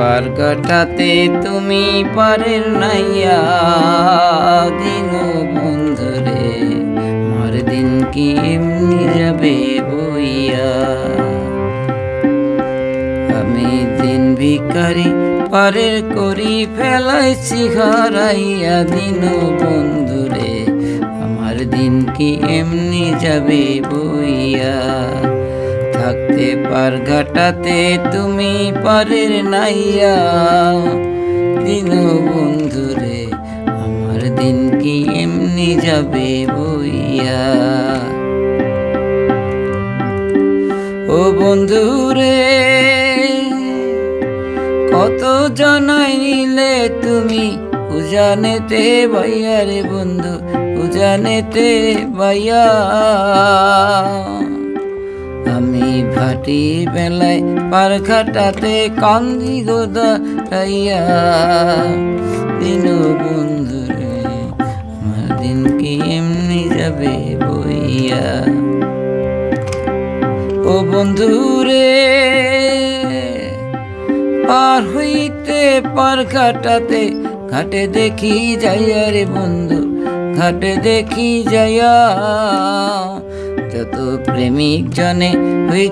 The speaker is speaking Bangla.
পার কাটাতে তুমি পারের নাইয়া দিন বন্ধুরে, আমার দিন কি এমনি যাবে বইয়া। আমি দিন ভিখারি পারের করি ফেলাইছি হারাইয়া দিন বন্ধুরে, আমার দিন কি এমনি যাবে বইয়া। থাকতে পার ঘাটাতে তুমি পারের নাইয়া দিন বন্ধুরে, আমার দিন কি এমনি যাবে বইয়া। ও বন্ধুরে কত জানাইলে তুমি উজানেতে বাইয়া রে বন্ধু, উজানেতে বাইয়া। আমি ভাটি বেলায় পার ঘাটাতে কান্দি গোদাইয়া দিন বন্ধুরে, আমার দিন কি এমনি যাবে বইয়া। ও বন্ধুরে পার হইতে পার ঘাটাতে ঘাটে দেখি যাইয়া রে বন্ধু, ঘাটে দেখি যাইয়া যত প্রেমিক জনে হইতে